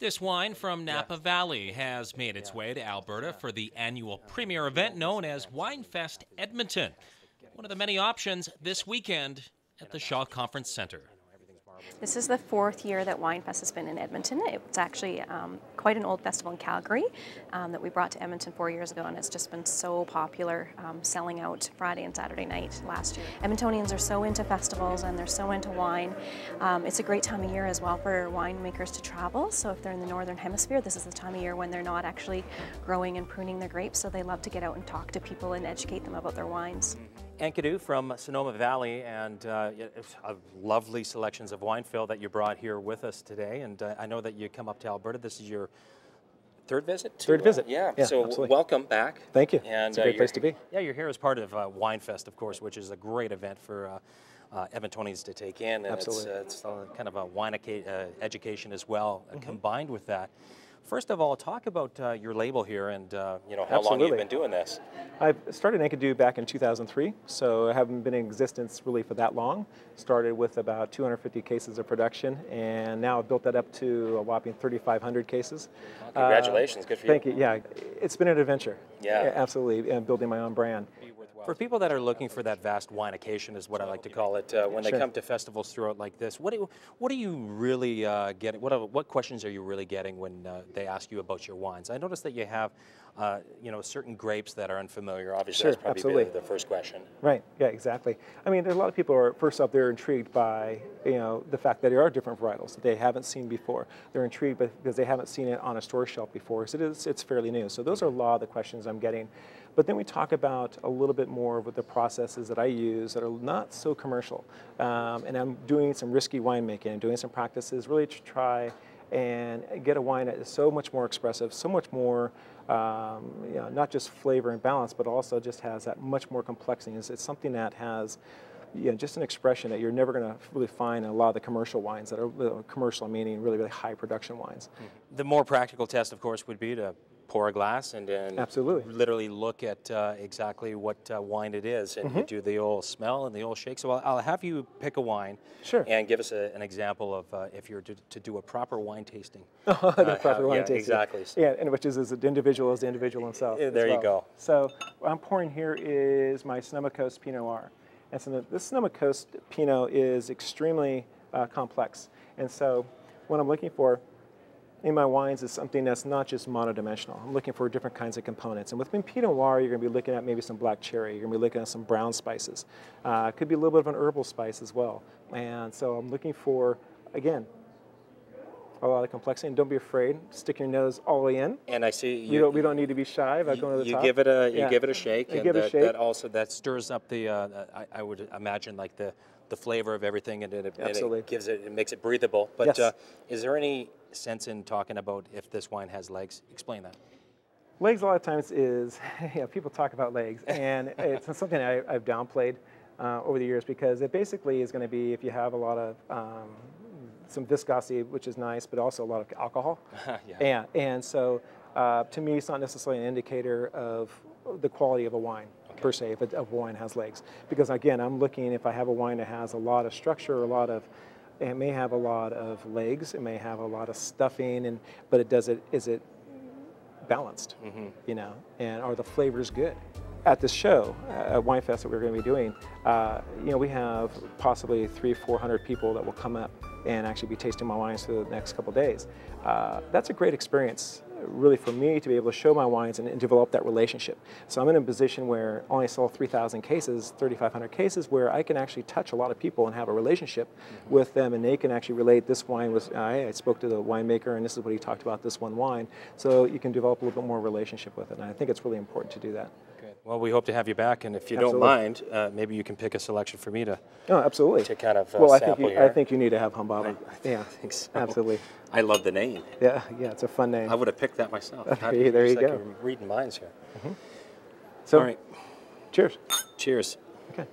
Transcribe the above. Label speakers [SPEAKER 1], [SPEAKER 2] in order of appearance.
[SPEAKER 1] This wine from Napa Valley has made its way to Alberta for the annual premier event known as Winefest Edmonton. One of the many options this weekend at the Shaw Conference Centre.
[SPEAKER 2] This is the fourth year that Winefest has been in Edmonton. It's actually quite an old festival in Calgary that we brought to Edmonton 4 years ago, and it's just been so popular, selling out Friday and Saturday night last year. Edmontonians are so into festivals and they're so into wine. It's a great time of year as well for winemakers to travel. So if they're in the Northern Hemisphere, this is the time of year when they're not actually growing and pruning their grapes, so they love to get out and talk to people and educate them about their wines.
[SPEAKER 3] Enkidu from Sonoma Valley, and lovely selections of wine, Phil, that you brought here with us today. And I know that you come up to Alberta. This is your third visit?
[SPEAKER 4] Third visit.
[SPEAKER 3] Yeah, so
[SPEAKER 4] absolutely.
[SPEAKER 3] Welcome back.
[SPEAKER 4] Thank you.
[SPEAKER 3] And,
[SPEAKER 4] it's a great place to be.
[SPEAKER 3] Yeah, you're here as part of Winefest, of course, which is a great event for Edmontonians to take in. And
[SPEAKER 4] Absolutely.
[SPEAKER 3] It's kind of a wine education as well, combined with that. First of all, talk about your label here and how long you've been doing this.
[SPEAKER 4] I started Enkidu back in 2003, so I haven't been in existence really for that long. Started with about 250 cases of production, and now I've built that up to a whopping 3,500 cases.
[SPEAKER 3] Well, congratulations, good for you.
[SPEAKER 4] Thank you. Yeah, it's been an adventure.
[SPEAKER 3] Yeah,
[SPEAKER 4] absolutely, and building my own brand.
[SPEAKER 3] For people that are looking for that vast winecation, is what I like to call it, when they come to festivals throughout like this, what do you really get? What questions are you really getting when they ask you about your wines? I noticed that you have, certain grapes that are unfamiliar. Obviously, that's probably the first question.
[SPEAKER 4] Right. Yeah. Exactly. I mean, there's a lot of people are first off, they're intrigued by the fact that there are different varietals that they haven't seen before. They're intrigued because they haven't seen it on a store shelf before. So it's fairly new. So those are a lot of the questions I'm getting. But then we talk about a little bit more with the processes that I use that are not so commercial. And I'm doing some risky winemaking and doing some practices really to try and get a wine that is so much more expressive, so much more, not just flavor and balance, but also just has that much more complexity. It's something that has just an expression that you're never going to really find in a lot of the commercial wines that are commercial, meaning really, really high production wines.
[SPEAKER 3] The more practical test, of course, would be to pour a glass and then
[SPEAKER 4] absolutely
[SPEAKER 3] literally look at exactly what wine it is, and you do the old smell and the old shake. So I'll have you pick a wine and give us an example of if you're to do a proper wine tasting.
[SPEAKER 4] The proper wine tasting.
[SPEAKER 3] Exactly.
[SPEAKER 4] Yeah, and which is as individual as the individual himself.
[SPEAKER 3] There you go.
[SPEAKER 4] So what I'm pouring here is my Sonoma Coast Pinot Noir. And so this Sonoma Coast Pinot is extremely complex. And so what I'm looking for in my wines is something that's not just monodimensional. I'm looking for different kinds of components. And with Pinot Noir, you're going to be looking at maybe some black cherry. You're going to be looking at some brown spices. Could be a little bit of an herbal spice as well. And so I'm looking for, again, a lot of complexity. And don't be afraid. Stick your nose all the way in.
[SPEAKER 3] And I see
[SPEAKER 4] we don't need to be shy about going to the top.
[SPEAKER 3] Give it a shake.
[SPEAKER 4] And that
[SPEAKER 3] also stirs up the I would imagine like the flavor of everything, and it makes it breathable. But is there any sense in talking about if this wine has legs? Explain that.
[SPEAKER 4] Legs a lot of times is, people talk about legs, and it's something I've downplayed over the years, because it basically is going to be if you have a lot of some viscosity, which is nice, but also a lot of alcohol. And so to me, it's not necessarily an indicator of the quality of a wine. Per se, if a wine has legs, because again, I'm looking if I have a wine that has a lot of structure, it may have a lot of legs, it may have a lot of stuffing, but is it balanced, and are the flavors good? At this show, at Winefest that we're going to be doing, we have possibly 300-400 people that will come up and actually be tasting my wines for the next couple of days. That's a great experience, really, for me to be able to show my wines and develop that relationship. So I'm in a position where I only sell 3,000 cases, 3,500 cases, where I can actually touch a lot of people and have a relationship with them, and they can actually relate. This wine was, I spoke to the winemaker, and this is what he talked about, this one wine. So you can develop a little bit more relationship with it, and I think it's really important to do that.
[SPEAKER 3] Good. Well, we hope to have you back, and if you don't mind, maybe you can pick a selection for me to to kind of sample here.
[SPEAKER 4] I think you need to have Humbaba.
[SPEAKER 3] I think so.
[SPEAKER 4] Absolutely.
[SPEAKER 3] I love the name.
[SPEAKER 4] Yeah, it's a fun name.
[SPEAKER 3] I would have picked that myself.
[SPEAKER 4] There you go.
[SPEAKER 3] You're reading minds here.
[SPEAKER 4] So,
[SPEAKER 3] all right.
[SPEAKER 4] Cheers.
[SPEAKER 3] Cheers.
[SPEAKER 4] Okay.